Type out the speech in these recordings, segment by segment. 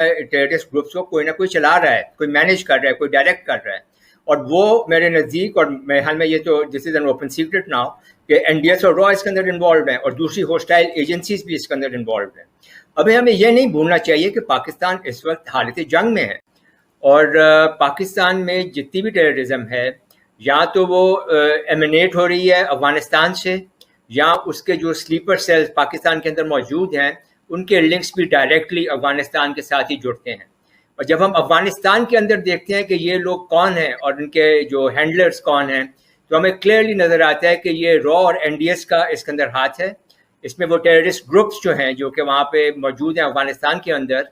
Terrorist groups کو کوئی نہ کوئی چلا رہا ہے, کوئی مینیج کر رہا ہے, کوئی ڈائریکٹ کر رہا ہے. اور وہ میرے نزدیک, اور میرے حال میں یہ تو this is an open secret now, کہ این ڈی ایس اور را اس کے اندر انوالوڈ ہیں, اور دوسری ہوسٹائل ایجنسیز بھی اس کے اندر انوالوڈ ہیں. ابھی ہمیں یہ نہیں بھولنا چاہیے کہ پاکستان اس وقت حالت جنگ میں ہے, اور پاکستان میں جتنی بھی ٹیررزم ہے, یا تو وہ ایمینیٹ ہو رہی ہے افغانستان سے, یا اس کے جو سلیپر سیلز پاکستان کے اندر موجود ہیں ان کے لنکس بھی ڈائریکٹلی افغانستان کے ساتھ ہی جڑتے ہیں. اور جب ہم افغانستان کے اندر دیکھتے ہیں کہ یہ لوگ کون ہیں اور ان کے جو ہینڈلرز کون ہیں, تو ہمیں کلیئرلی نظر آتا ہے کہ یہ را اور این ڈی ایس کا اس کے اندر ہاتھ ہے. اس میں وہ ٹیررسٹ گروپس جو ہیں جو کہ وہاں پہ موجود ہیں افغانستان کے اندر,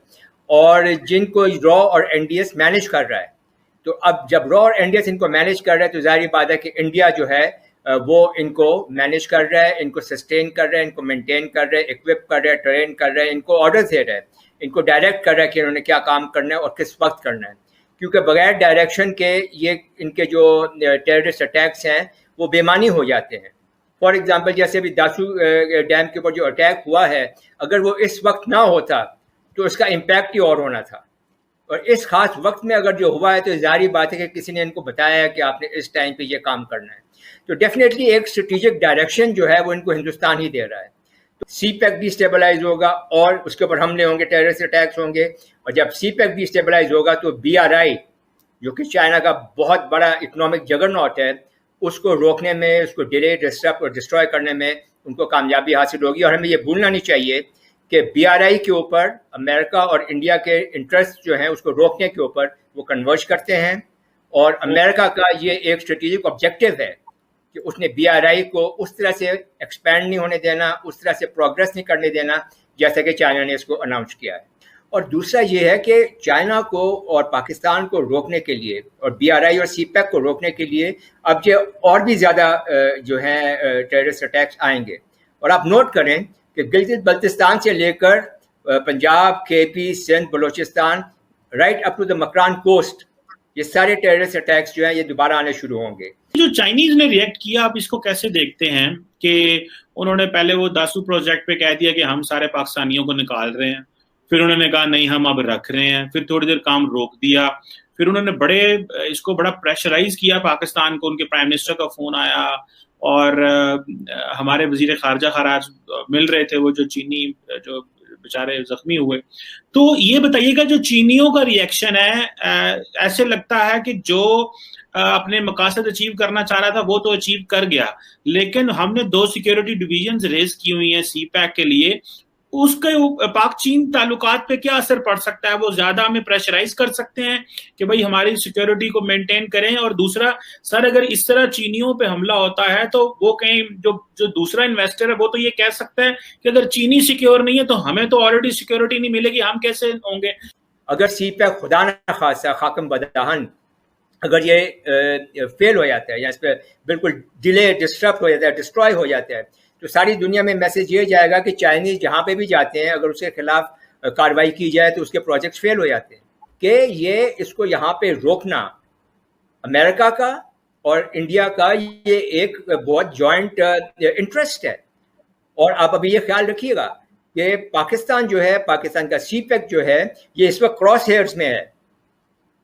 اور جن کو را اور این ڈی ایس مینیج کر رہا ہے. تو اب جب را اور این ڈی ایس ان کو مینیج کر رہا ہے تو ظاہر بات ہے کہ انڈیا جو ہے وہ ان کو مینیج کر رہا ہے, ان کو سسٹین کر رہا ہے, ان کو مینٹین کر رہا ہے, اکوپ کر رہا ہے, ٹرین کر رہا ہے, ان کو آرڈر دے رہا ہے, ان کو ڈائریکٹ کر رہا ہے کہ انہوں نے کیا کام کرنا ہے اور کس وقت کرنا ہے. کیونکہ بغیر ڈائریکشن کے یہ ان کے جو ٹیررسٹ اٹیکس ہیں وہ بے معنی ہو جاتے ہیں. فار ایگزامپل جیسے ابھی داسو ڈیم کے اوپر جو اٹیک ہوا ہے, اگر وہ اس وقت نہ ہوتا تو اس کا امپیکٹ ہی اور ہونا تھا. اور اس خاص وقت میں اگر جو ہوا ہے تو ظاہری بات ہے کہ کسی نے ان کو بتایا ہے کہ آپ نے اس ٹائم پہ یہ کام کرنا ہے. تو ڈیفینیٹلی ایک اسٹریٹجک ڈائریکشن جو ہے وہ ان کو ہندوستان ہی دے رہا ہے. تو سی پیک بھی اسٹیبلائز ہوگا اور اس کے اوپر حملے ہوں گے, ٹیررسٹ اٹیکس ہوں گے, اور جب سی پیک بھی اسٹیبلائز ہوگا تو بی آر آئی جو کہ چائنا کا بہت بڑا اکنامک جگرناٹ ہے, اس کو روکنے میں, اس کو ڈیلے, ڈسٹرپ اور ڈسٹروائے کرنے میں ان کو کامیابی حاصل ہوگی. اور ہمیں یہ بھولنا نہیں چاہیے کہ بی آر آئی کے اوپر امریکہ اور انڈیا کے انٹرسٹ جو ہیں اس کو روکنے کے اوپر وہ کنورج کرتے ہیں, اور امریکہ کا یہ ایک اسٹریٹجک آبجیکٹو ہے کہ اس نے بی آر آئی کو اس طرح سے ایکسپینڈ نہیں ہونے دینا, اس طرح سے پروگرس نہیں کرنے دینا جیسا کہ چائنا نے اس کو اناؤنس کیا ہے. اور دوسرا یہ ہے کہ چائنا کو اور پاکستان کو روکنے کے لیے اور بی آر آئی اور سی پیک کو روکنے کے لیے اب یہ اور بھی زیادہ جو ہیں ٹیررسٹ اٹیکس آئیں گے. اور آپ نوٹ کریں کہ گلگت بلتستان سے لے کر Punjab, K P, Sindh, Balochistan, right up to the Makran coast, یہ سارے ٹیررسٹ اٹیکس جو ہیں یہ دوبارہ آنے شروع ہوں گے. جو چائنیز نے ریئیکٹ کیا, آپ اس کو کیسے دیکھتے ہیں کہ انہوں نے پہلے وہ داسو پروجیکٹ پہ کہہ دیا کہ ہم سارے پاکستانیوں کو نکال رہے ہیں, پھر انہوں نے کہا نہیں ہم اب رکھ رہے ہیں, پھر تھوڑی دیر کام روک دیا, پھر انہوں نے اس کو بڑا پریشرائز کیا پاکستان کو, ان کے پرائم منسٹر کا فون آیا اور ہمارے وزیر خارجہ خراج مل رہے تھے, وہ جو چینی جو بیچارے زخمی ہوئے. تو یہ بتائیے گا جو چینیوں کا ری ایکشن ہے, ایسے لگتا ہے کہ جو اپنے مقاصد اچیو کرنا چاہ رہا تھا وہ تو اچیو کر گیا, لیکن ہم نے 2 سیکیورٹی ڈویژنز ریز کی ہوئی ہیں سی پیک کے لیے, اس کے پاک چین تعلقات پہ کیا اثر پڑ سکتا ہے؟ وہ زیادہ ہمیں پریشرائز کر سکتے ہیں کہ بھائی ہماری سیکیورٹی کو مینٹین کریں. اور دوسرا سر, اگر اس طرح چینیوں پہ حملہ ہوتا ہے تو وہ کہیں جو دوسرا انویسٹر ہے وہ تو یہ کہہ سکتا ہے کہ اگر چینی سیکیور نہیں ہے تو ہمیں تو آلریڈی سیکیورٹی نہیں ملے گی, ہم کیسے ہوں گے؟ اگر سی پیک خدا نہ خاصا خاکم بدہن اگر یہ فیل ہو جاتا ہے یا اس پہ بالکل ڈیلے, ڈسٹرپ ہو جاتا ہے, ڈسٹروائے ہو جاتا ہے, تو ساری دنیا میں میسج یہ جائے گا کہ چائنیز جہاں پہ بھی جاتے ہیں اگر اس کے خلاف کارروائی کی جائے تو اس کے پروجیکٹس فیل ہو جاتے ہیں. کہ یہ اس کو یہاں پہ روکنا امریکہ کا اور انڈیا کا یہ ایک بہت جوائنٹ انٹرسٹ ہے. اور آپ ابھی یہ خیال رکھیے گا کہ پاکستان جو ہے, پاکستان کا سی پیک جو ہے, یہ اس وقت کراس ہیئرز میں ہے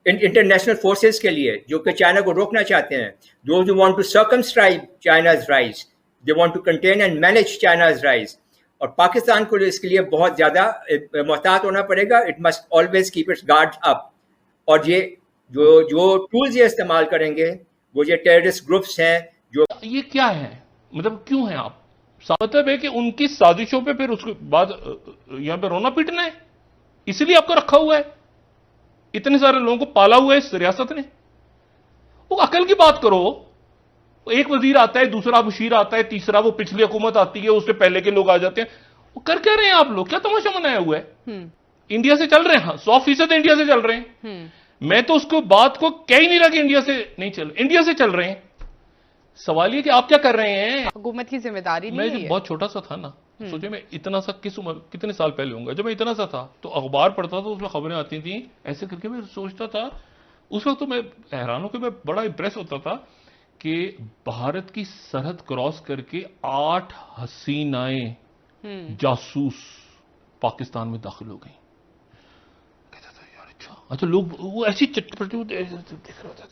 انٹرنیشنل فورسز کے لیے جو کہ چائنا کو روکنا چاہتے ہیں. Those who want to circumscribe China's rise, they want to contain and manage China's rise. اور پاکستان کو اس کے لیے بہت زیادہ محتاط ہونا پڑے گا. It must always keep its guards up. اور یہ جو ٹولز یہ استعمال کریں گے وہ یہ ٹیررسٹ گروپس ہیں جو یہ کیا ہے, مطلب کیوں ہیں آپ, مطلب ہے کہ ان کی سازشوں پہ پھر اس کے بعد یہاں پہ رونا پیٹنا ہے, اسی لیے آپ کو رکھا ہوا ہے, اتنے سارے لوگوں کو پالا ہوا ہے اس ریاست نے. وہ عقل کی بات کرو, ایک وزیر آتا ہے, دوسرا مشیر آتا ہے, تیسرا وہ پچھلی حکومت آتی ہے, اس سے پہلے کے لوگ آ جاتے ہیں. وہ کر کیا رہے ہیں آپ لوگ, کیا تماشا منایا ہوا ہے؟ انڈیا سے چل رہے ہیں, 100% انڈیا سے چل رہے ہیں. میں تو اس کو بات کو کہہ ہی نہیں رہا کہ انڈیا سے نہیں چل, انڈیا سے چل رہے ہیں. سوال یہ کہ آپ کیا کر رہے ہیں؟ حکومت کی ذمہ داری نہیں ہے. میں بہت چھوٹا سا تھا نا, سوچے میں اتنا سا کتنے سال پہلے ہوں گا, جب میں اتنا سا تھا تو اخبار پڑھتا تھا, اس میں خبریں آتی تھیں ایسے کر کے. میں سوچتا تھا اس وقت, تو میں حیران ہوں کہ میں بڑا امپریس ہوتا تھا کہ بھارت کی سرحد کراس کر کے 8 حسینائیں جاسوس پاکستان میں داخل ہو گئیں. اچھا لوگ وہ ایسی چٹپٹی دیکھ رہا تھا.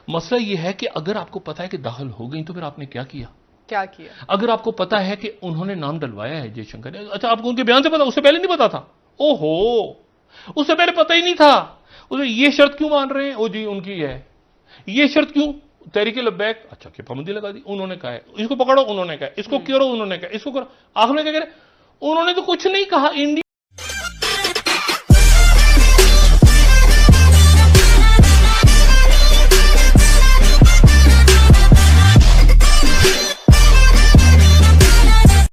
مسئلہ یہ ہے کہ اگر آپ کو پتا ہے کہ داخل ہو گئی تو پھر آپ نے کیا کیا؟ کیا کیا؟ اگر آپ کو پتا ہے کہ انہوں نے نام ڈلوایا ہے جے شنکر نے، اچھا آپ کو ان کے بیان سے پتا، اس سے پہلے نہیں پتا تھا؟ او ہو، اس سے پہلے پتہ ہی نہیں تھا. یہ شرط کیوں مان رہے ہیں؟ او جی ان کی ہے. یہ شرط کیوں؟ تحریک لبیک. اچھا کہ پابندی لگا دی انہوں نے کہا ہے، اس کو پکڑو انہوں نے کہا، اس کو کرو انہوں نے کہا، اس کو کرو. آخر میں کیا کرے؟ انہوں نے تو کچھ نہیں کہا. انڈیا